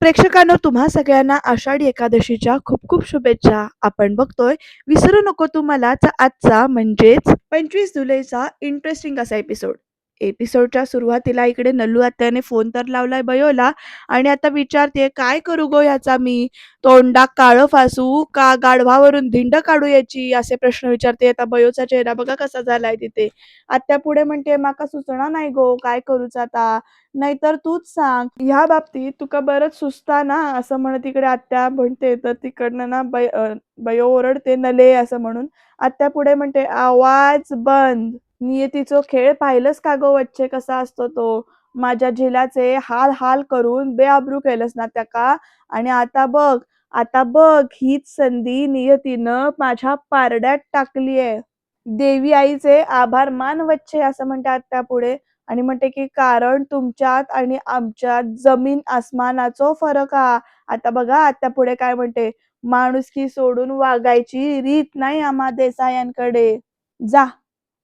प्रेक्षकांनो, तुम्हा सगळ्यांना आषाढी एकादशीच्या खूप खूप शुभेच्छा. आपण बघतोय विसरू नको तू मलाचा आजचा म्हणजेच 25 जुलैचा इंटरेस्टिंग असा एपिसोड. एपिसोडच्या सुरुवातीला इकडे नल्लू आत्याने फोन तर लावलाय बयोला आणि आता विचारते, काय करू गो ह्याचा मी? तोंडात काळं फासू का गाढवावरून धिंड काढू याची? असे प्रश्न विचारते. आता बयोचा चेहरा बघा कसा झालाय तिथे. आत्या पुढे म्हणते, माका सुचना नाही गो, काय करूच आता? नाहीतर तूच सांग. ह्या बाबतीत तुका बरंच सुचता ना, असं म्हणत इकडे आत्या म्हणते. तर तिकडनं ना बयो ओरडते, नले असं म्हणून. आत्या पुढे म्हणते, आवाज बंद. नियतीचो खेळ पाहिलंस का गो वच्चे कसा असतो तो? माझ्या झिलाचे हाल हाल करून बेआबरू केलंस ना त्याका. आणि आता बघ हीच संधी नियतीनं माझ्या पारड्यात टाकलीये. देवी आईचे आभार मान वच्चे असं म्हणते आत्या पुढे. आणि म्हणते की कारण तुमच्यात आणि आमच्यात जमीन आसमानाचो फरक हा. आता बघा आता पुढे काय म्हणते, माणुसकी सोडून वागायची रीत नाही आम्हा देसायांकडे. जा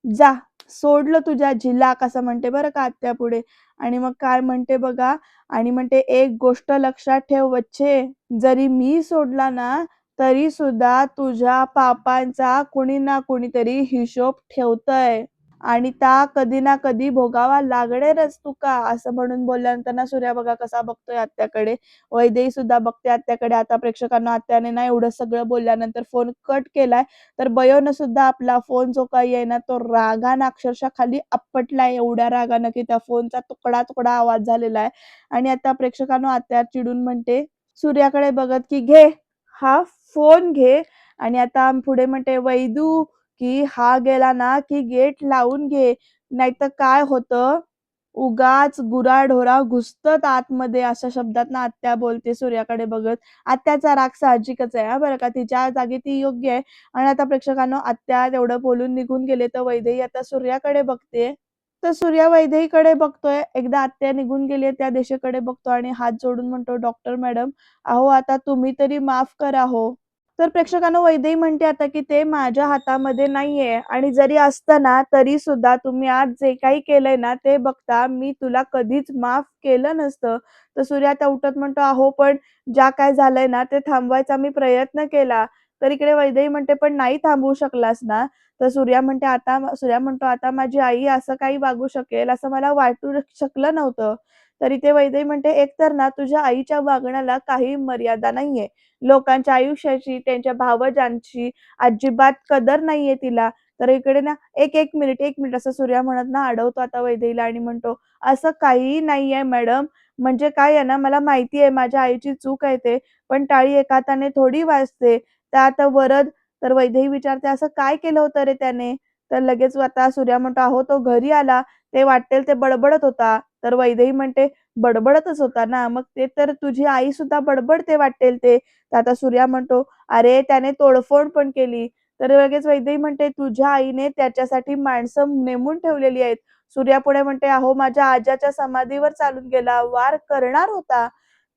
जा सोडलं तुझ्या झिलाक असं म्हणते बरं का आत्या पुढे. आणि मग काय म्हणते बघा, आणि म्हणते एक गोष्ट लक्षात ठेव वच्छे, जरी मी सोडला ना तरी सुद्धा तुझ्या पापांचा कुणी ना कुणीतरी हिशोब ठेवतय आणि त्या कधी ना कधी भोगावा लागणारच तुका असं म्हणून बोलल्यानंतर ना सूर्या बघा कसा बघतोय आत्याकडे. वैदेही सुद्धा बघते आत्याकडे. आता प्रेक्षकांना आत्याने ना एवढं सगळं बोलल्यानंतर फोन कट केलाय. तर बयोनं सुद्धा आपला फोन जो काही आहे ना तो रागानं अक्षरशः खाली आपटलाय, एवढ्या रागानं की त्या फोनचा तुकडा तुकडा आवाज झालेला आहे. आणि आता प्रेक्षकांना आत्या चिडून म्हणते सूर्याकडे बघत की घे हा फोन घे. आणि आता पुढे म्हणते वैदू की हा गेला ना की गेट लावून घे, नाहीतर काय होतं उगाच गुराढोरा घुसतात आतमध्ये, अशा शब्दात ना आत्या बोलते सूर्याकडे बघत. आत्याचा राग साहजिकच आहे हा बरं का, तिच्या जागी ती योग्य आहे. आणि आता प्रेक्षकांनो आत्या तेवढं बोलून निघून गेले तर वैदेही आता सूर्याकडे बघते. तर सूर्या वैदेहीकडे बघतोय. एकदा आत्या निघून गेली त्या दिशेकडे बघतो आणि हात जोडून म्हणतो, डॉक्टर मॅडम अहो आता तुम्ही तरी माफ करा हो. तर प्रेक्षकांनो वैदेही म्हणते आता की ते माझ्या हातामध्ये नाहीये आणि जरी असतं ना तरी सुद्धा तुम्ही आज जे काही केलंय ना ते बघता मी तुला कधीच माफ केलं नसतं. तर सूर्या आता उठत म्हणतो, अहो पण ज्या काय झालंय ना ते थांबवायचा मी प्रयत्न केला. तर इकडे वैदेही म्हणते, पण नाही थांबवू शकलास ना? तर सूर्या म्हणतो, आता माझी आई असं काही वागू शकेल असं मला वाटू शकलं नव्हतं. तरी ते वैदेही म्हणते, एकतर ना तुझ्या आईच्या वागण्याला काही मर्यादा नाहीये. लोकांच्या आयुष्याची, त्यांच्या भावजांची अजिबात कदर नाहीये तिला. तर इकडे ना एक मिनिट असं सूर्या म्हणत ना अडवतो आता वैदेहीला आणि म्हणतो, "असं काहीही नाहीये मॅडम. म्हणजे काय आहे ना, मला माहिती आहे माझ्या आईची चूक आहे ते, पण टाळी एका हाताने थोडी वाजते. त्यात वरद." तर वैदेही विचारते, "असं काय केलं होतं रे त्याने?" तर लगेच आता सूर्या म्हणतो, "अहो तो घरी आला, ते वाटेल ते बडबडत होता." तर वैदेही म्हणते, "बडबडतच होता ना, मग ते तर तुझी आई सुद्धा बडबडते वाटेल ते." तर आता सूर्या म्हणतो, "अरे त्याने तोडफोड पण केली." तर लगेच वैदेही म्हणते, "तुझ्या आईने त्याच्यासाठी माणसं नेमून ठेवलेली आहेत." सूर्या पुढे म्हणते, "अहो माझ्या आज्याच्या समाधीवर चालून गेला, वार करणार होता."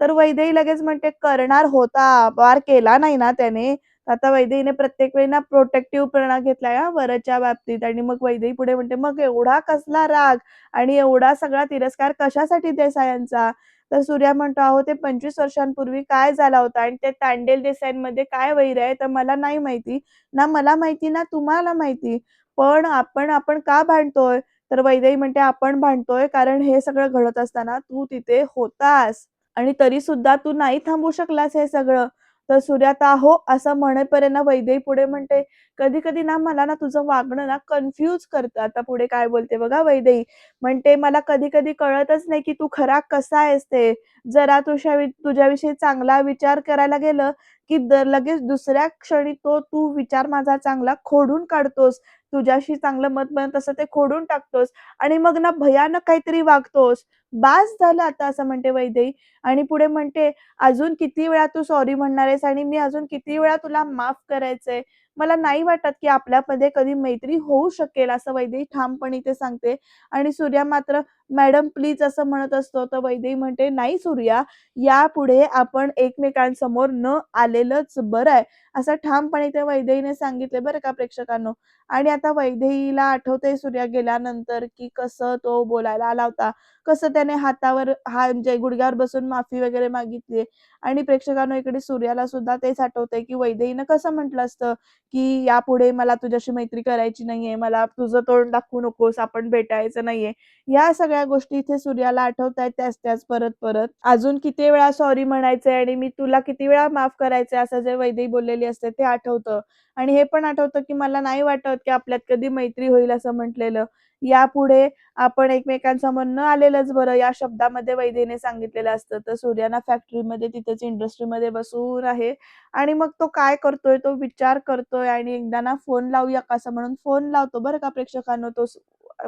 तर वैदेही लगेच म्हणते, "करणार होता, वार केला नाही ना त्याने." आता वैदेहीने प्रत्येक वेळी ना प्रोटेक्टिव्हपणा घेतलाय हां वरच्या बाबतीत. आणि मग वैदेही पुढे म्हणते, "मग एवढा कसला राग आणि एवढा सगळा तिरस्कार कशासाठी देसायांचा?" तर सूर्या म्हणतो, "अहो ते 25 वर्षांपूर्वी काय झाला होता आणि ते तांडेल देसाईंमध्ये काय वैर आहे तर मला नाही माहिती. ना मला माहिती ना तुम्हाला माहिती. पण आपण का भांडतोय?" तर वैदेही म्हणते, "आपण भांडतोय कारण हे सगळं घडत असताना तू तिथे होतास आणि तरी सुद्धा तू नाही थांबवू शकलास हे सगळं." तर सूर्या आता "हो" असं म्हणेपर्यंत वैदेही पुढे म्हणते, "कधी-कधी ना मला ना तुझं वागणं ना कन्फ्यूज करतं." आता पुढे काय बोलते बघा वैदेही. म्हणते, "मला कधी-कधी कळतच नाही की तू खरा कसा आहेस ते. जरा तुझ्याविषयी चांगला विचार करायला गेलं, की लगेच दुसऱ्या क्षणी तो तू विचार माझा चांगला खोडून काढतोस. तुझ्याशी चांगलं मत बनत असतं ते खोडून टाकतोस आणि मग ना भयानक काहीतरी वागतोस. बास झालं आता." असं म्हणते वैदेही. आणि पुढे म्हणते, "अजून किती वेळा तू सॉरी म्हणणार आहेस आणि मी अजून किती वेळा तुला माफ करायचंय? मला नाही वाटत की आपल्यामध्ये कधी मैत्री होऊ शकेल." असं वैदेही ठामपणे इथे सांगते. आणि सूर्या मात्र, "मॅडम प्लीज" असं म्हणत असतो. तर वैदेही म्हणते, "नाही सूर्या, यापुढे आपण एकमेकांसमोर न आलेलंच बरं आहे." असं ठामपणे त्या वैदेहीने सांगितले बरं का प्रेक्षकांनो. आणि आता वैदेहीला आठवतंय सूर्या गेल्यानंतर की कसं तो बोलायला आला होता. कसं त्याने हातावर म्हणजे गुडघ्यावर बसून माफी वगैरे मागितली आणि प्रेक्षकांनो इकडे सूर्याला सुद्धा तेच आठवतंय, की वैदेहीनं कसं म्हटलं असतं, की "यापुढे मला तुझ्याशी मैत्री करायची नाहीये. मला तुझं तोंड दाखवू नकोस. आपण भेटायचं नाहीये." या सगळ्या गोष्टी इथे सूर्याला आठवतायत त्याच-त्याच परत-परत. अजून किती वेळा सॉरी म्हणायचंय आणि मी तुला किती वेळा माफ करायचंय असं जे वैदेही बोललेली असते ते आठवतं. आणि हे पण आठवतं, की मला नाही वाटत, की आपल्यात कधी मैत्री होईल असं म्हटलेलं. यापुढे आपण एकमेकांसमोर न आलेलंच बरं या शब्दामध्ये वैदेहीने सांगितलेलं असतं. तर सूर्या ना फॅक्टरीमध्ये तिथेच इंडस्ट्रीमध्ये बसून आहे आणि मग तो काय करतोय, तो विचार करतोय आणि एकदा ना फोन लावूया का असं म्हणून फोन लावतो बरं का प्रेक्षकांनो तो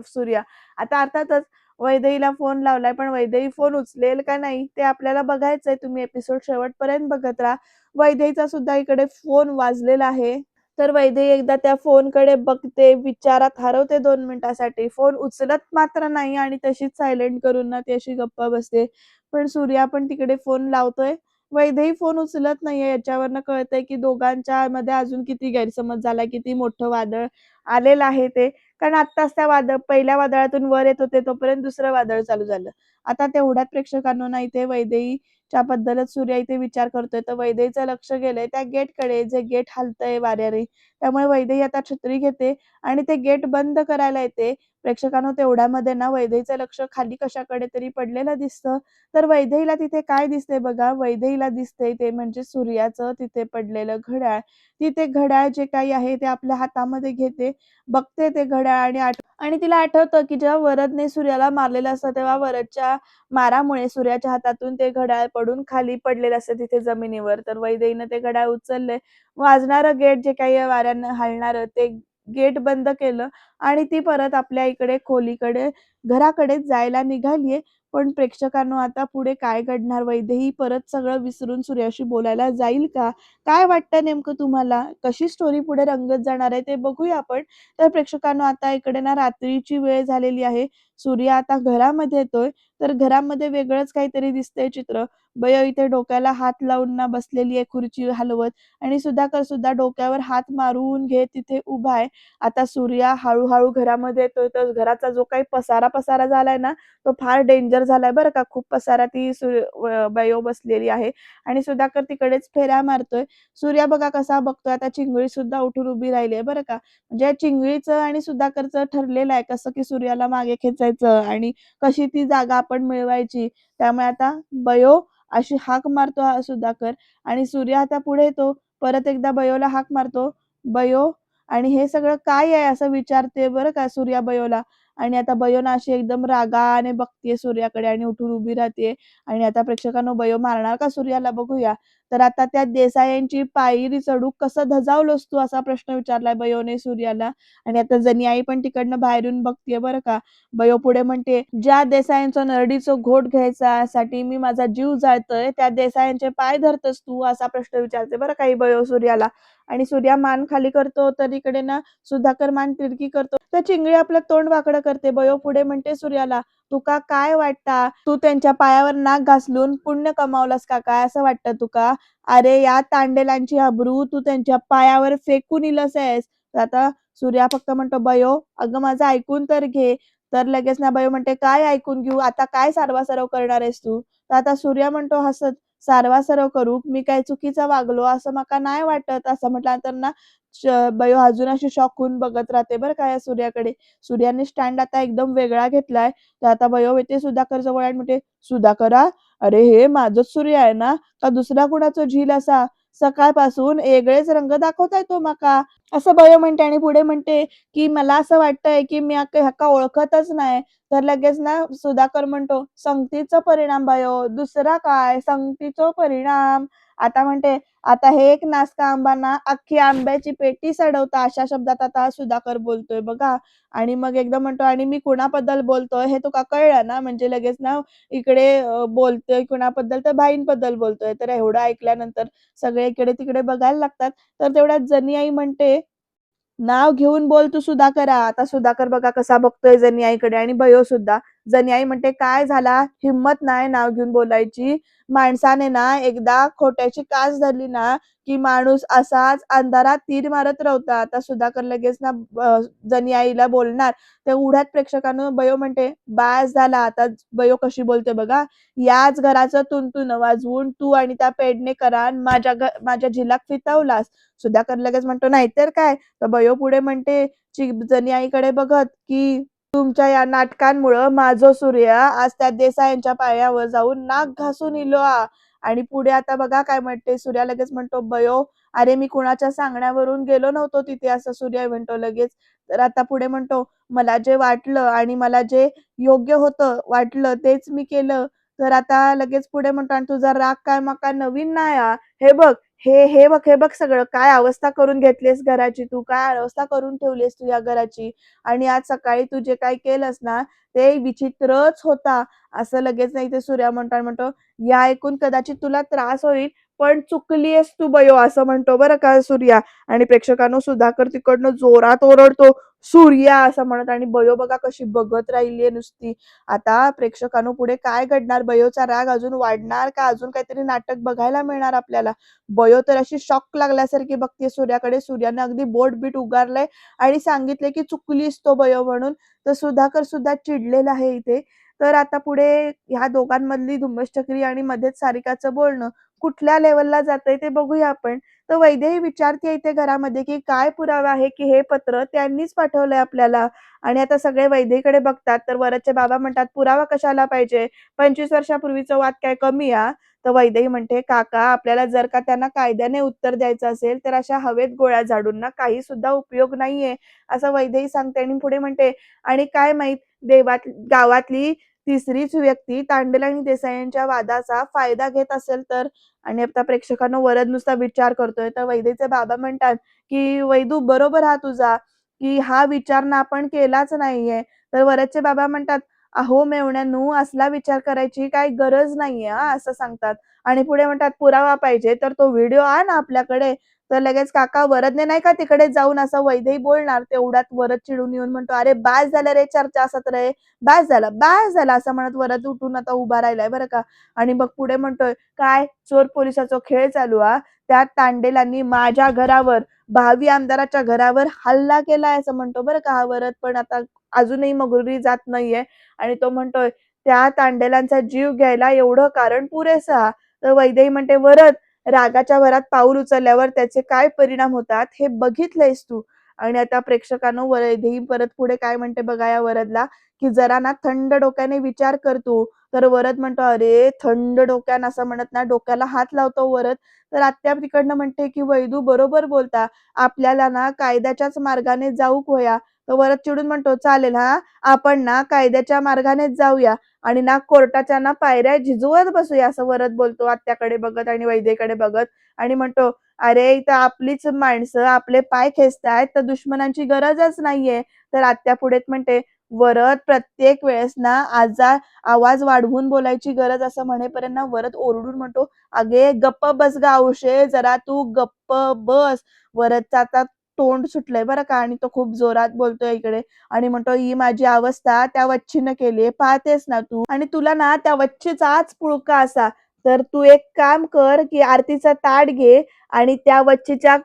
सूर्या. आता अर्थातच वैदेहीला फोन लावलाय, पण वैदेही फोन उचलेल का नाही ते आपल्याला बघायचंय. तुम्ही एपिसोड शेवटपर्यंत बघत राहा. वैदेहीचा सुद्धा इकडे फोन वाजलेला आहे. तर वैदेही एकदा त्या फोनकडे बघते, विचारात हरवते 2 मिनिटासाठी. फोन उचलत मात्र नाही आणि तशीच सायलेंट करून ना ती अशी गप्प बसते. पण सूर्या पण तिकडे फोन लावतोय. वैदेही फोन उचलत नाहीये. याच्यावरनं कळतंय, की दोघांच्यामध्ये अजून किती गैरसमज झाला, किती मोठं वादळ आलेलं आहे ते. कारण आत्ताच त्या पहिल्या वादळातून वर येत होते, तोपर्यंत दुसरं वादळ चालू झालं. आता तेवढ्यात प्रेक्षकांनो ना इथे वैदेहीच्या बद्दलच सूर्या इथे विचार करतोय. तर वैदेहीचं लक्ष गेलंय त्या गेटकडे, जे गेट हलतंय वाऱ्याने. त्यामुळे वैदेही आता छत्री घेते आणि ते गेट बंद करायला येते. प्रेक्षकांनो तेवढ्यामध्ये ना वैदेहीचं लक्ष खाली कशाकडे तरी पडलेलं दिसतं. तर वैदेहीला तिथे काय दिसतंय बघा, वैदेहीला दिसतंय ते म्हणजे सूर्याचं तिथे पडलेलं घड्याळ. ती ते घड्याळ जे काही आहे ते आपल्या हातामध्ये घेते, बघते ते घड्याळ आणि तिला आठवतं, की जेव्हा वरदने सूर्याला मारलेलं असतं, तेव्हा वरदच्या मारामुळे सूर्याच्या हातातून ते घड्याळ पडून खाली पडलेलं असतं तिथे जमिनीवर. तर वैदेहीनं ते घड्याळ उचललंय. वाजणारं गेट जे काही आहे वाऱ्यानं हलणारं ते गेट बंद केलं आणि ती परत आपल्या इकडे खोलीकडे, घराकडे जायला निघालीये. पण प्रेक्षकांनो आता पुढे काय घडणार? वैदेही परत सगळं विसरून सूर्याशी बोलायला जाईल का? काय वाटतं नेमकं तुम्हाला? कशी स्टोरी पुढे रंगत जाणार आहे ते बघूया आपण. तर प्रेक्षकांनो आता इकडे ना रात्रीची वेळ झालेली आहे. सूर्य आता घरामध्ये येतोय, तर घरामध्ये वेगळंच काहीतरी दिसतंय चित्र. बयो इथे डोक्याला हात लावून ना बसलेली आहे खुर्ची हलवत आणि सुधाकर सुद्धा डोक्यावर हात मारून घेत तिथे उभा आहे. आता सूर्या हळू घरामध्ये येतोय, तर घराचा जो काही पसारा झालाय ना, तो फार डेंजर झालाय बरं का. खूप पसारा ती बयो बसलेली आहे आणि सुधाकर तिकडेच फेऱ्या मारतोय. सूर्या बघा कसा बघतोय, आता चिंगळी सुद्धा उठून उभी राहिली आहे बरं का. म्हणजे चिंगळीचं आणि सुधाकरचं ठरलेलं आहे कसं की सूर्याला मागे खेचायचं आणि कशी ती जागा आपण मिळवायची. त्यामुळे आता बयो अशी हाक मारतो हा सुधाकर आणि सूर्य आता पुढे येतो. परत एकदा बयोला हाक मारतो. बयो आणि हे सगळं काय आहे असं विचारते बरं का सूर्या बयोला आणि आता बयो ना अशी एकदम रागाने बघतीये सूर्याकडे आणि उठून उभी राहतीये आणि आता प्रेक्षकांनो बयो मारणार का सूर्याला बघूया. तर आता त्या देसायांची पायरी चढू कसं धजावलोस तू असा प्रश्न विचारलाय बयोने सूर्याला आणि आता जनी आई पण तिकडनं बाहेरून बघतीये बरं का. बयो पुढे म्हणते, "ज्या देसायांचं नरडीचं घोट घ्यायच्यासाठी मी माझा जीव जाळतोय, त्या देसायांचे पाय धरतोस तू?" असा प्रश्न विचारते बरं का ही बयो सूर्याला आणि सूर्या मान खाली करतो, तर इकडे ना सुधाकर मान तिरकी करतो. तर चिंगळी आपलं तोंड वाकडं करते. बयो पुढे म्हणते सूर्याला, "तुका काय वाटता? तू त्यांच्या पायावर नाक घासलून पुण्य कमावलंस का काय असं वाटतं तुका? अरे या तांडेलांची अब्रू तू त्यांच्या पायावर फेकून इलस आहेस." तर आता सूर्या फक्त म्हणतो, "बयो, अगं माझं ऐकून तर घे." तर लगेच ना बयो म्हणते, "काय ऐकून घेऊ? आता काय सारवासारव करणार आहेस तू?" तर आता सूर्या म्हणतो हसत, "सारवासारव करू? मी काय चुकीचं वागलो असं माका नाही वाटत." असं म्हटल्यानंतर ना बयो अजून अशी शॉक होऊन बघत राहते बरं का या सूर्याकडे. सूर्याने स्टँड आता एकदम वेगळा घेतलाय. तर आता बयो येते सुधाकर जवळ आणि म्हणते, "सुधाकरा, अरे हे माझंच सूर्य आहे ना? का दुसरा कुणाचा झील असा? सकाळपासून वेगळेच रंग दाखवताय तो माका." असं बयो म्हणते आणि पुढे म्हणते, की "मला असं वाटतंय, की मी ह्याका ओळखतच नाही." तर लगेच ना सुधाकर म्हणतो, "संगतीचा परिणाम बयो, दुसरा काय? संगतीचा परिणाम." आता म्हणते, "आता हे एक नासका आंबा ना अख्खी आंब्याची पेटी सडवता." अशा शब्दात आता सुधाकर बोलतोय बघा. आणि मग एकदम म्हणतो, "आणि मी कुणाबद्दल बोलतोय हे तुका कळलं ना?" म्हणजे लगेच ना इकडे बोलतोय कुणाबद्दल तर भाईंबद्दल बोलतोय. तर एवढं ऐकल्यानंतर सगळे इकडे-तिकडे बघायला लागतात. तर तेवढ्यात जनी आई म्हणते, "नाव घेऊन बोल तू सुधाकरा." आता सुधाकर बघा कसा बघतोय जनी आईकडे आणि बयो सुद्धा. जनी आई म्हणते, "काय झाला? हिम्मत नाही नाव घेऊन बोलायची. माणसाने ना एकदा खोट्याची कास धरली ना, की माणूस असाच अंधारात तीर मारत राहतो." आता सुधाकर लगेच ना जनी आईला बोलणार. तेवढ्यात प्रेक्षकांनो बयो म्हणते, "बास झाला आता." बयो कशी बोलते बघा. "याच घराचं तुणतुणं वाजवून तू आणि त्या पेडणेकरांन माझ्या झिलाक फितवलास." सुधाकर लगेच म्हणतो, "नाहीतर काय?" तर बयो पुढे म्हणते जनी आईकडे बघत, की "तुमच्या या नाटकांमुळं माझं सूर्य आज त्या देसायांच्या पायावर जाऊन नाक घासून इलो आ." आणि पुढे आता बघा काय म्हणते सूर्या लगेच म्हणतो, "बयो, अरे मी कुणाच्या सांगण्यावरून गेलो नव्हतो तिथे." असं सूर्या म्हणतो लगेच. तर आता पुढे म्हणतो, "मला जे वाटलं आणि मला जे योग्य होतं वाटलं तेच मी केलं." तर आता लगेच पुढे म्हणतो, "आणि तुझा राग काय मग काय नवीन नाही हा. हे बघ, हे बघ सगळं काय अवस्था करून घेतलीस घराची तू, काय अवस्था करून ठेवलीस तू या घराची. आणि आज सकाळी तू जे काही केलंस ना, ते विचित्रच होता." असं लगेच नाही ते सूर्या म्हणतो आणि म्हणतो, "हे ऐकून कदाचित तुला त्रास होईल, पण चुकलीयेस तू बयो." असं म्हणतो बरं का सूर्या. आणि प्रेक्षकांनो सुधाकर तिकडनं जोरात ओरडतो, "सूर्या!" असं म्हणत आणि बयो बघा कशी बघत राहिलीये नुसती. आता प्रेक्षकांनो पुढे काय घडणार? बयोचा राग अजून वाढणार का अजून काहीतरी नाटक बघायला मिळणार आपल्याला? बयो तर अशी शॉक लागल्यासारखी बघते सूर्याकडे. सूर्यानं अगदी बोट-बीट उगारलंय आणि सांगितलंय की "चुकलीस तो बयो" म्हणून. तर सुधाकर सुद्धा चिडलेला आहे इथे. तर आता पुढे ह्या दोघांमधली धुम्मसचक्री आणि मध्येच सारिकाचं बोलणं कुठल्या लेव्हलला जातंय ते बघूया आपण. तर वैदेही विचारते इथे घरामध्ये, की काय पुरावा आहे, की हे पत्र त्यांनीच पाठवलंय आपल्याला. आणि आता सगळे वैदेहीकडे बघतात. तर वरदचे बाबा म्हणतात, "पुरावा कशाला पाहिजे? 25 वर्षापूर्वीचा वाद काय कमी आहे?" तर वैदेही म्हणते, "काका, आपल्याला जर का त्यांना कायद्याने उत्तर द्यायचं असेल, तर अशा हवेत गोळ्या झाडून ना काही सुद्धा उपयोग नाहीये." असं वैदेही सांगते आणि पुढे म्हणते, "आणि काय माहीत गावातली तिसरीच व्यक्ती तांडेल आणि देसाई यांच्या वादाचा फायदा घेत असेल तर?" आणि आता प्रेक्षकांनो वरद नुसता विचार करतोय. तर वैदेहीचे बाबा म्हणतात, की "वैदू बरोबर हा तुझा, की हा विचार ना आपण केलाच नाहीये." तर वरदचे बाबा म्हणतात, "अहो मेव्हण्यानो, असला विचार करायची काही गरज नाहीये हां," असं सांगतात. आणि पुढे म्हणतात, "पुरावा पाहिजे तर तो व्हिडिओ आण आपल्याकडे." तर लगेच काका वरदने नाही का तिकडे जाऊन असं वैदेही बोलणार, तेवढ्यात वरद चिडून येऊन म्हणतो, "अरे बास झालं रे चर्चा सत्र, बास झालं, बास झालं." असं म्हणत वरद उठून आता उभा राहिलाय बरं का. आणि मग पुढे म्हणतोय, "काय चोर पोलिसाचा खेळ चालू हा. त्या तांडेलांनी माझ्या घरावर, भावी आमदाराच्या घरावर हल्ला केलाय." असं म्हणतो बरं का हा वरद. पण आता अजूनही मगरुरी जात नाहीये आणि तो म्हणतोय, "त्या तांडेलांचा जीव घ्यायला एवढं कारण पुरेसं हा." तर वैदेही म्हणते, "वरद, रागाच्या भरात पाऊल उचलल्यावर त्याचे काय परिणाम होतात हे बघितलंयस तू." आणि आता प्रेक्षकांनो वैदेही परत पुढे काय म्हणते बघा या वरदला, की "जरा ना थंड डोक्याने विचार कर तू." तर वरद म्हणतो, "अरे थंड डोक्यानं" असं म्हणत ना डोक्याला हात लावतो वरद. तर आत्या तिकडनं म्हणते, की "वैदू बरोबर बोलता. आपल्याला ना कायद्याच्याच मार्गाने जाऊक होया." तर वरद चिडून म्हणतो, "चालेल हां, आपण ना कायद्याच्या मार्गानेच जाऊया आणि ना कोर्टाच्या ना पायऱ्या झिजवत बसूया." असं वरद बोलतो आत्याकडे बघत आणि वैदेहीकडे बघत आणि म्हणतो, "अरे इथं आपलीच माणसं आपले पाय खेचतायत, तर दुश्मनांची गरजच नाहीये." तर आत्या पुढे म्हणते, "वरद, प्रत्येक वेळेस ना आवाज वाढवून बोलायची गरज." असं म्हणेपर्यंत ना वरद ओरडून म्हणतो, "अगे गप्प बस गं आवशे, जरा तू गप्प बस." वरदचं आता तोंड सुटलंय बरं का आणि तो खूप जोरात बोलतोय इकडे आणि म्हणतो, "ही माझी अवस्था त्या वच्छीनं केलीये, पाहतेस ना तू. आणि तुला ना त्या वच्छीचाच पुळका असा. तर तू एक काम कर, की आरतीचं ताट घे आणि त्या वच्छीच्या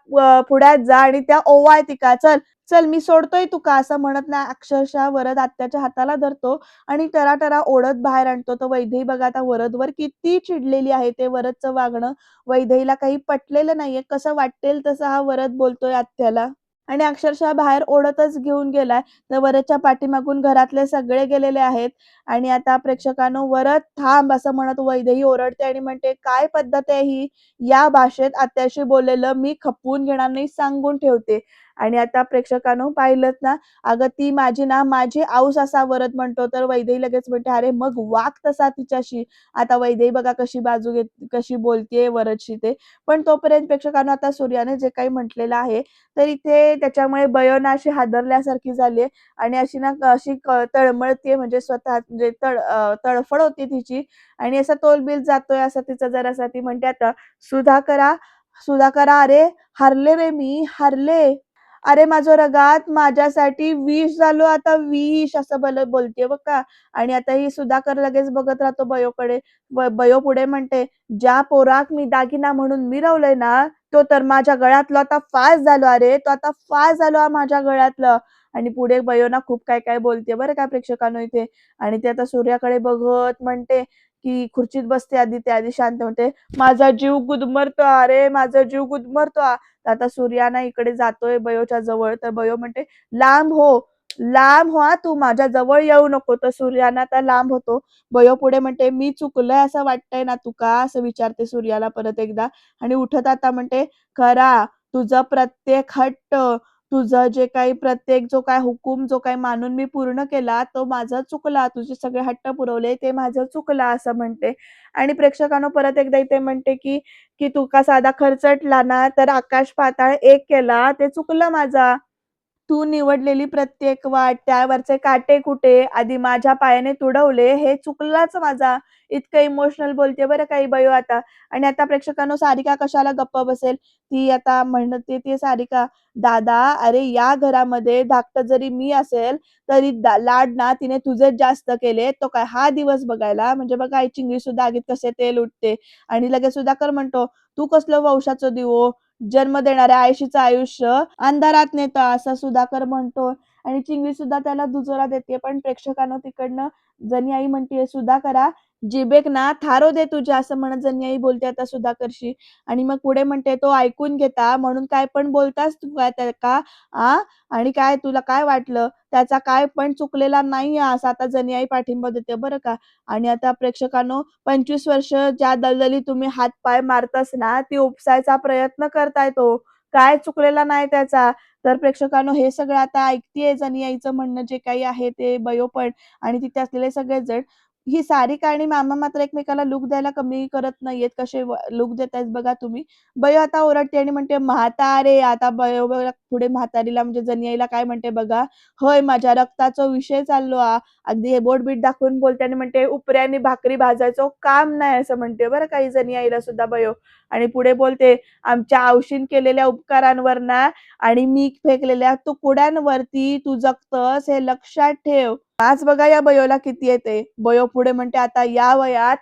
पुढ्यात जा आणि त्या ओवाळ तिका. चल, चल मी सोडतोय तुका." असं म्हणत ना अक्षरशः वरद आत्याच्या हाताला धरतो आणि टरा-टरा ओढत बाहेर आणतो. तर वैदेही बघा आता वरदवर किती चिडलेली आहे. ते वरदचं वागणं वैदेहीला काही पटलेलं नाहीये. कसं वाटेल तसं हा वरद बोलतोय आत्याला. आणि अक्षरशः बाहेर ओढतच घेऊन गेलाय. तर वरदच्या पाठीमागून घरातले सगळे गेलेले आहेत आणि आता प्रेक्षकांनो "वरद थांब" असं म्हणत वैदेही ओरडते आणि म्हणते, "काय पद्धत आहे ही? या भाषेत आत्याशी बोललेलं मी खपवून घेणार नाही, सांगून ठेवते." आणि आता प्रेक्षकांनो पाहिलंत ना, "अगं ती माझी ना माझी औस" असा वरद म्हणतो. तर वैदेही लगेच म्हणते, "अरे मग वाग तसा तिच्याशी." आता वैदेही बघा कशी बाजू घेत कशी बोलतेय वरदशी ते. पण तोपर्यंत प्रेक्षकांनो आता सूर्याने जे काही म्हटलेलं आहे, तर इथे त्याच्यामुळे बयोना अशी हादरल्यासारखी झाली आणि अशी ना अशी तळमळतीये म्हणजे स्वतः म्हणजे तडफड होती तिची आणि असा तोलबिल जातोय असा तिचा जरासा. ती म्हणते आता, "सुधाकरा, सुधाकरा, अरे हारले रे मी, हारले." "अरे माझं रगात माझ्यासाठी विष झालो आता विष" असं बोलतीये बरं का. आणि आता ही सुधाकर लगेच बघत राहतो बयोकडे. बयो पुढे म्हणते, "ज्या पोराक मी दागिना म्हणून मिरवलंय ना, तो तर माझ्या गळ्यातलं आता फास झालो अरे, तो आता फास झालो हा माझ्या गळ्यातलं." आणि पुढे बयो ना खूप काय-काय बोलते बरं का प्रेक्षकांनो इथे. आणि ती आता सूर्याकडे बघत म्हणते, की खुर्चीत बसते आधी, ते आधी शांत होते. "माझा जीव गुदमरतो अरे, माझा जीव गुदमरतो." आता सूर्या ना इकडे जातोय बयोच्या जवळ, तर बयो म्हणते, "लांब हो, लांब हो हां तू, माझ्या जवळ येऊ नको." तर सूर्याना आता लांब होतो. बयो पुढे म्हणते, "मी चुकलंय असं वाटतंय ना तुका?" असं विचारते सूर्याला परत एकदा. आणि उठत आता म्हणते, "खरा, तुझं प्रत्येक हट्ट, तुझं जे काही प्रत्येक जो काही हुकूम जो काही मानून मी पूर्ण केला, तो माझा चुकला. तुझे सगळे हट्ट पुरवले ते माझं चुकला." असं म्हणते. आणि प्रेक्षकांनो परत एकदा इथे म्हणते, की तुका साधा खर्चटला ना, तर आकाश पाताळ एक केला, ते चुकलं माझा. तू निवडलेली प्रत्येक वाट, त्यावरचे काटे कुटे आधी माझ्या पायाने तुडवले, हे चुकलाच माझा. इतकं इमोशनल बोलते बरं का ही बयो आता. आणि आता प्रेक्षकांनो सारिका कशाला गप्प बसेल? ती आता म्हणते ती सारिका, "दादा, अरे या घरामध्ये धाकटं जरी मी असेल, तरी लाड ना तिने तुझेच जास्त केले. तो काय हा दिवस बघायला?" म्हणजे बघा ही चिंगळीसुद्धा आगीत कसे तेल उठते. आणि लगेच सुधाकर म्हणतो, "तू कसलं वंशाचं दिवो? जन्म देणाऱ्या आयशीचं आयुष्य अंधारात नेतं." असं सुधाकर म्हणतो. आणि चिंगळी सुद्धा त्याला दुजोरा देते. पण प्रेक्षकांनो तिकडनं जनी आई म्हणतीये, "सुधाकरा, जिभेक ना थारो दे तुझ्या." असं म्हणत जनी आई बोलते आता सुधाकरशी. आणि मग पुढे म्हणते, "तो ऐकून घेता म्हणून काय पण बोलतास तू काय का? आ? आणि काय तुला काय वाटलं? त्याचा काय पण चुकलेला नाहीये." असं आता जनी आई पाठिंबा देते बरं का. आणि आता प्रेक्षकांनो 25 वर्ष ज्या दलदलीत तुम्ही हात-पाय मारताच ना, ती उपसायचा प्रयत्न करताय तो. काय चुकलेला नाही त्याचा. तर प्रेक्षकांनो हे सगळं आता ऐकतीये जनी आईचं म्हणणं जे काही आहे ते बयो पण आणि तिथे असलेले सगळेच जण. ही सारिका आणि मामा मात्र एकमेकाला लूक द्यायला कमी करत नाहीयेत. कसे लूक देतायत बघा तुम्ही. बयो आता ओरडते आणि म्हणते, "म्हातारे." आता बयो बघा पुढे म्हातारीला म्हणजे जनी आईला काय म्हणते बघा, "होय, माझ्या रक्ताचा विषय चाललो हा." अगदी हे बोट-बीट दाखवून बोलते आणि म्हणते, "उपऱ्याने भाकरी भाजायचं काम नाही." असं म्हणते बरं का ही जनी आईला सुद्धा बयो. आणि पुढे बोलते, "आमच्या औशीन केलेल्या उपकारांवर ना आणि मी फेकलेल्या तुकड्यांवरती तू जगतस हे लक्षात ठेव." आज बघा या बयोला किती येते. बयो पुढे म्हणते, "आता या वयात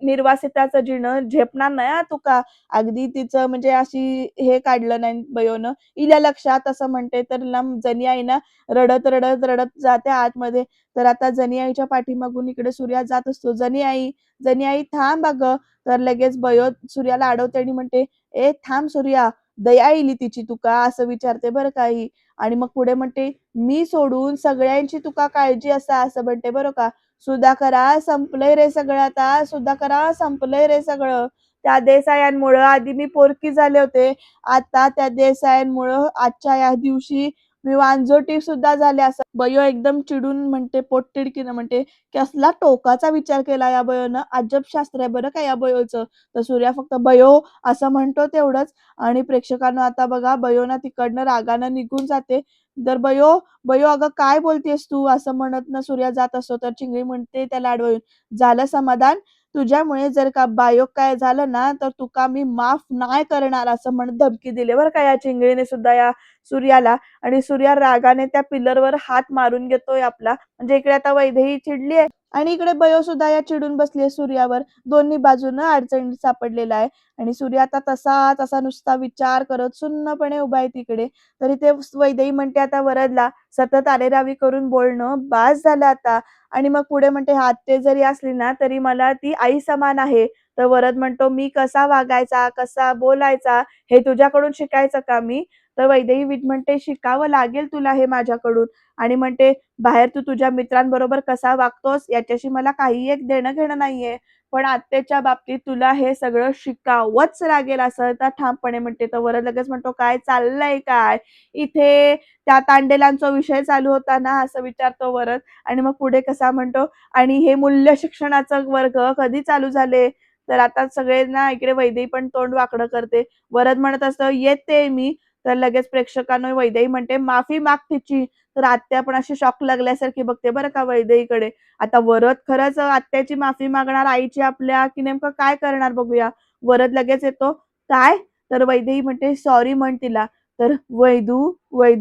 निर्वासिताचं जीणं झेपणार नाही हां तुका." अगदी तिचं म्हणजे अशी हे काढलं नाही बयोनं. "इल्या लक्षात." असं म्हणते. तर ना जनी आई ना रडत, रडत, रडत जाते आतमध्ये. तर आता जनी आईच्या पाठीमागून इकडे सूर्या जात असतो. "जनी आई, जनी आई थांब अगं." तर लगेच बयो सूर्याला अडवते आणि म्हणते, "ए थांब सूर्या, दया इली तिची तुका?" असं विचारते बरं का ही. आणि मग पुढे म्हणते, "मी सोडून सगळ्यांची तुका काळजी असा." असं म्हणते बरं का. "सुधाकरा, संपलंय रे सगळं आता. सुधाकरा, संपलंय रे सगळं. त्या देसायांमुळं आधी मी पोरकी झाले होते. आता त्या देसायांमुळं आजच्या या दिवशी मी वांजोटी सुद्धा झाले." असं बयो एकदम चिडून म्हणते, पोटतिडकीनं म्हणते, "कसला टोकाचा विचार केला या बयोनं. अजब शास्त्र आहे बरं का या बयोचं." तर सूर्या फक्त "बयो" असं म्हणतो तेवढंच. आणि प्रेक्षकांनो आता बघा बयो ना तिकडनं रागानं निघून जाते. तर "बयो, बयो अगं काय बोलतेस तू?" असं म्हणत ना सूर्या जात असतो. तर चिंगळी म्हणते त्याला अडवून, "झालं समाधान? तुझ्यामुळे जर का बायोक काय झालं ना, तर तुका मी माफ नाही करणार." असं म्हणत धमकी दिली बरं का या चिंगळीने सुद्धा या सूर्याला. आणि सूर्या रागाने त्या पिलरवर हात मारून घेतोय आपला. म्हणजे इकडे आता वैदेही चिडली आहे आणि इकडे बयो सुद्धा या चिडून बसली आहे सूर्यावर. दोन्ही बाजूनं अडचणीत सापडलेला आहे. आणि सूर्य आता तसा नुसता विचार करत सुन्नपणे उभा आहे तिकडे. तरी ते वैदेही म्हणते आता वरदला, "सतत अरेरावी करून बोलणं बास झालं आता." आणि मग पुढे म्हणते, "आत्ते जरी असली ना, तरी मला ती आई समान आहे." तर वरद म्हणतो, "मी कसा वागायचा, कसा बोलायचा, हे तुझ्याकडून शिकायचं का मी?" तर वैदेही म्हणते, "शिकावं लागेल तुला हे माझ्याकडून." आणि म्हणते, "बाहेर तू तुझ्या मित्रांबरोबर कसा वागतोस याच्याशी मला काही एक देणं-घेणं नाहीये. पण आत्याच्या बाबतीत तुला हे सगळं शिकावंच लागेल." असं त्या ठामपणे म्हणते. तर वरद लगेच म्हणतो, "काय चाललंय काय? इथे त्या तांडेलांचा विषय चालू होता ना?" असं विचारतो वरद. आणि मग पुढे कसा म्हणतो, "आणि हे मूल्य शिक्षणाचं वर्ग कधी चालू झाले?" तर आता सगळे ना इकडे वैदेही पण तोंड वाकडं करते. वरद म्हणत असतं, "येते मी." तर लगेच प्रेक्षकांनो वैदेही म्हणते, "माफी माग तिची." तर आत्या पण अशी शॉक लागल्यासारखी बघते बरं का वैदेहीकडे. आता वरद खरंच आत्याची माफी मागणार आईची आपल्या, की नेमकं काय करणार बघूया. वरद लगेच येतो, "काय?" तर वैदेही म्हणते, "सॉरी म्हण तिला." तर वैदू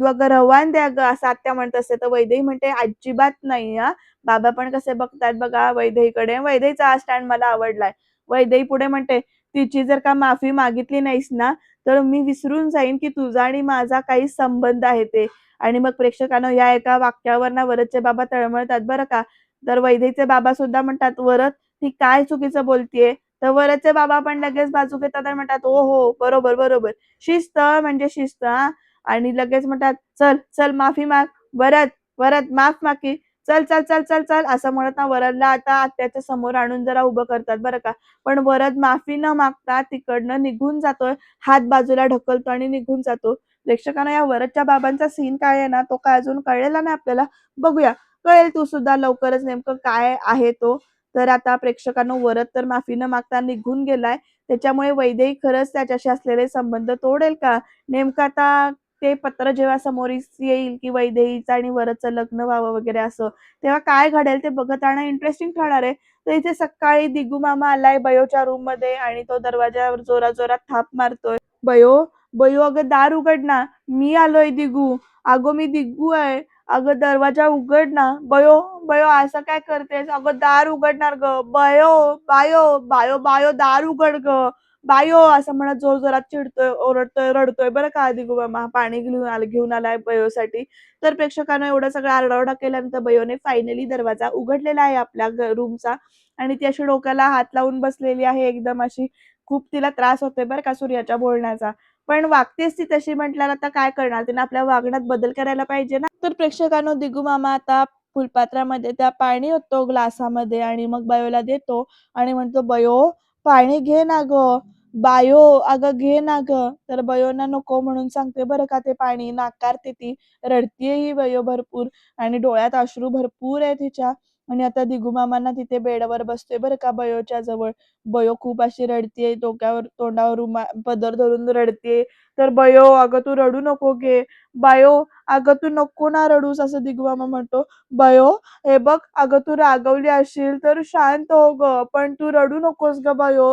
"अगं रवान द्या गं" असं आत्या म्हणत असते. तर वैदेही म्हणते, "अजिबात नाही हां." बाबा पण कसे बघतात बघा वैदेहीकडे. वैदेहीचा हा स्टँड मला आवडलाय. वैदेही पुढे म्हणते, "तिची जर का माफी मागितली नाहीस ना, तर मी विसरून जाईन की तुझा आणि माझा काही संबंध आहे ते." आणि मग प्रेक्षकांनो या एका वाक्यावर ना वरदचे बाबा तळमळतात बरं का. तर वैदेहीचे बाबा सुद्धा म्हणतात, "वरद ही काय चुकीचं बोलतीये?" तर वरदचे बाबा पण लगेच बाजू घेतात आणि म्हणतात, "हो, हो. बरोबर, बरोबर. शिस्त म्हणजे शिस्त हां." आणि लगेच म्हणतात, "चल, चल माफी माग. वरद, वरद माफ माग की. चल, चल, चल, चल, चल." असं म्हणत ना वरदला आता आत्याच्या समोर आणून जरा उभं करतात बरं का. पण वरद माफी न मागता तिकडनं निघून जातोय. हात बाजूला ढकलतो आणि निघून जातो. प्रेक्षकांना या वरदच्या बाबांचा सीन काय आहे ना, तो काय अजून कळलेला नाही आपल्याला. बघूया. कळेल तो सुद्धा लवकरच नेमकं काय आहे तो. तर आता प्रेक्षकांनो वरद तर माफी न मागता निघून गेलाय. त्याच्यामुळे वैदेही खरंच त्याच्याशी असलेले संबंध तोडेल का? नेमकं आता ते पत्र जेव्हा समोर येईल की वैदेहीचं आणि वरदचं लग्न व्हावं वगैरे असं, तेव्हा काय घडेल ते बघत राहणं इंटरेस्टिंग ठरणार आहे. तर इथे सकाळी दिगू मामा आलाय बयोच्या रूममध्ये आणि तो दरवाजावर जोरात-जोरात थाप मारतोय. "बयो, बयो अगं दार उघड ना. मी आलोय दिगू. अगं मी दिगू आहे. अगं दरवाजा उघड ना. बयो, बयो असं काय करतेस? अगं दार उघडणार गं. बयो, बायो, बायो, बायो दार उघड गं. बायो असं म्हणत जोरजोरात चिडतोय, ओरडतोय, रडतोय बरं का दिगू मामा. पाणी घेऊन आलाय बयोसाठी. तर प्रेक्षकांना एवढं सगळं आरडाओरडा केल्यानंतर बयोने फायनली दरवाजा उघडलेला आहे आपल्या रूमचा आणि ती अशी डोक्याला हात लावून बसलेली आहे एकदम अशी. खूप तिला त्रास होतोय बरं का सूर्याच्या बोलण्याचा. पण वागतेच ती तशी म्हटल्यावर आता काय करणार? तिने आपल्या वागण्यात बदल करायला पाहिजे ना. तर प्रेक्षकांनो दिगू मामा आता फुलपात्रामध्ये त्या पाणी ओततो ग्लासामध्ये आणि मग बयोला देतो आणि म्हणतो, "बयो, पाणी घे ना गं. बायो, अगं घे ना गं." तर बयोना नको म्हणून सांगते बरं का ते पाणी. नाकारते ती. रडतीये ही बयो भरपूर आणि डोळ्यात अश्रू भरपूर आहे तिच्या. आणि आता दिगू मामांना तिथे बेडवर बसतोय बरं का बयोच्या जवळ. बयो खूप अशी रडतीये, डोक्यावर तोंडावर पदर धरून रडतीये. तर "बयो, अगं तू रडू नको गं. बायो, अगं तू नको ना रडूस." असं दिगू मामा म्हणतो. "बयो, हे बघ अगं तू रागवली असशील तर शांत हो गं, पण तू रडू नकोस गं बयो.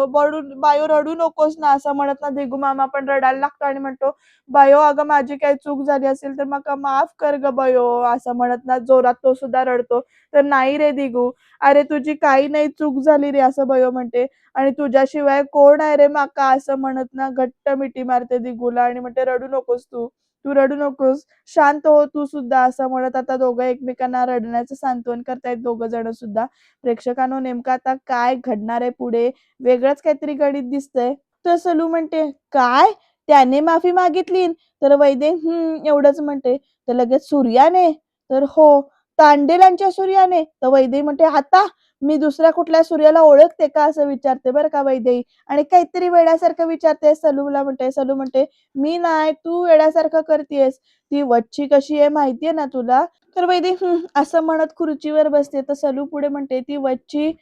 बायो रडू नकोस ना." असं म्हणत ना दिगू मामा पण रडायला लागतो आणि म्हणतो, "बयो, अगं माझी काही चूक झाली असेल तर माका माफ कर गं बयो." असं म्हणत ना जोरात तो सुद्धा रडतो. तर "नाही रे दिगू, अरे तुझी काही नाही चूक झाली रे." असं बयो म्हणते. आणि "तुझ्याशिवाय कोण आहे रे माका?" असं म्हणत ना घट्ट मिठी मारते दिगूला आणि म्हणते, "रडू नकोस तू. तू रडू नकोस. शांत हो तू सुद्धा." असं म्हणत आता दोघं एकमेकांना रडण्याचं सांत्वन करतायत दोघं जण सुद्धा. प्रेक्षकांनो नेमकं आता काय घडणार आहे पुढे? वेगळंच काहीतरी गणित दिसतंय. तर सलू म्हणते, "काय? त्याने माफी मागितली?" तर वैदे एवढंच म्हणते. तर लगेच सूर्याने? तर "हो." "तांडेलांच्या सूर्याने?" तर वैदेही म्हणते, "आता? मी दुसऱ्या कुठल्या सूर्याला ओळखते का?" असं विचारते बरं का वैदेही आणि काहीतरी वेड्यासारखं विचारते सलू म्हणते, "मी नाही, तू वेड्यासारखं करतीयेस. ती वच्ची कशी आहे माहितीये ना तुला?" तर वैदी असं म्हणत खुर्चीवर बसते. तर सलू पुढे म्हणते, "ती वच्ची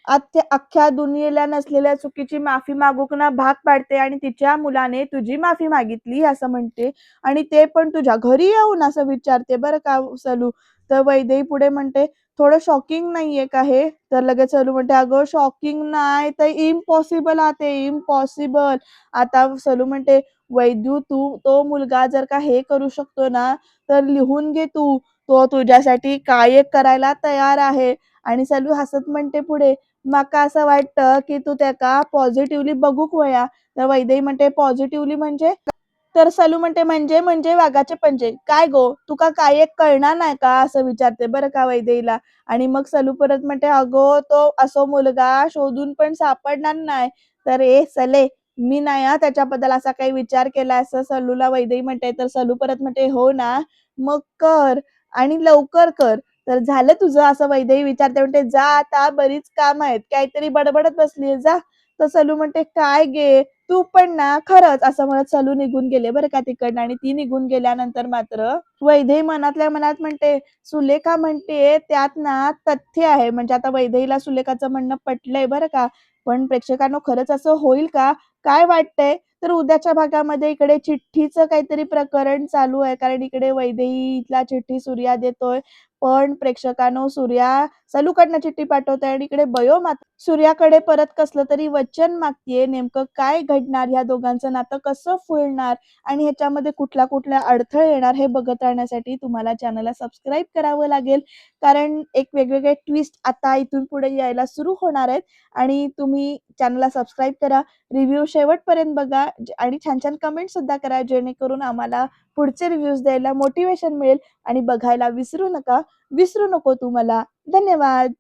अख्ख्या दुनियेला नसलेल्या चुकीची माफी मागूक ना भाग पाडते आणि तिच्या मुलाने तुझी माफी मागितली असं म्हणते आणि ते पण तुझ्या घरी येऊन?" असं विचारते बरं का सलू. तर वैदेही पुढे म्हणते, "थोडं शॉकिंग नाहीये का हे?" तर लगेच सलू म्हणते, "अगं शॉकिंग नाही तर इम्पॉसिबल आहे इम्पॉसिबल." आता सलू म्हणते, "वैद्यू तू तो मुलगा जर का हे करू शकतो ना, तर लिहून घे तू. तो तुझ्यासाठी काय एक करायला तयार आहे." आणि सलू हसत म्हणते पुढे, "माका असं वाटतं की तू त्याका पॉझिटिव्हली बघूक वया." तर वैदेही म्हणते, "पॉझिटिव्हली म्हणजे?" तर सलू म्हणते, म्हणजे वाघाचे पंजे. "काय गो, तुका काय एक कळणार नाही का?" असं विचारते बरं का वैदेहीला. आणि मग सलू परत म्हणते, "अगं तो असो मुलगा शोधून पण सापडणार नाही." तर "ए सले, मी नाही हां त्याच्याबद्दल असा काही विचार केला." असं सलूला वैदेही म्हणते. तर सलू परत म्हणते, "हो ना? मग कर आणि लवकर कर." तर "झालं तुझं?" असं वैदेही विचारते. म्हणते, "जा आता बरीच काम आहेत. काहीतरी बडबडत बसली जा." तर सलू म्हणते, "काय गे? तू पण ना खरंच." असं म्हणत सलू निघून गेले बरं का तिकडनं आणि ती निघून गेल्यानंतर मात्र वैदेही मनातल्या मनात म्हणते, "सुलेखा म्हणते त्यात ना तथ्य आहे." म्हणजे आता वैदेहीला सुलेखाचं म्हणणं पटलंय बरं का. पण प्रेक्षकांनो खरंच असं होईल का? काय वाटतंय? तर उद्याच्या भागामध्ये इकडे चिठ्ठीचं काहीतरी प्रकरण चालू आहे. कारण इकडे वैदेहीला चिठ्ठी सूर्या देतोय. पण प्रेक्षकांनो सूर्या सलूकडनं चिठ्ठी पाठवते आणि इकडे बयो मात्र सूर्याकडे परत कसलं तरी वचन मागतीये. नेमकं काय घडणार? ह्या दोघांचं नातं कसं फुलणार आणि ह्याच्यामध्ये कुठल्या अडथळे येणार हे बघत राहण्यासाठी तुम्हाला चॅनलला सबस्क्राईब करावं लागेल. कारण एक वेगवेगळे ट्विस्ट आता इथून पुढे यायला सुरू होणार आहेत आणि तुम्ही चॅनलला सबस्क्राईब करा. रिव्ह्यू शेवटपर्यंत बघा आणि छान-छान कमेंटसुद्धा करा जेणेकरून आम्हाला पुढचे रिव्ह्यूज द्यायला मोटिव्हेशन मिळेल आणि बघायला विसरू नको तू मला. धन्यवाद.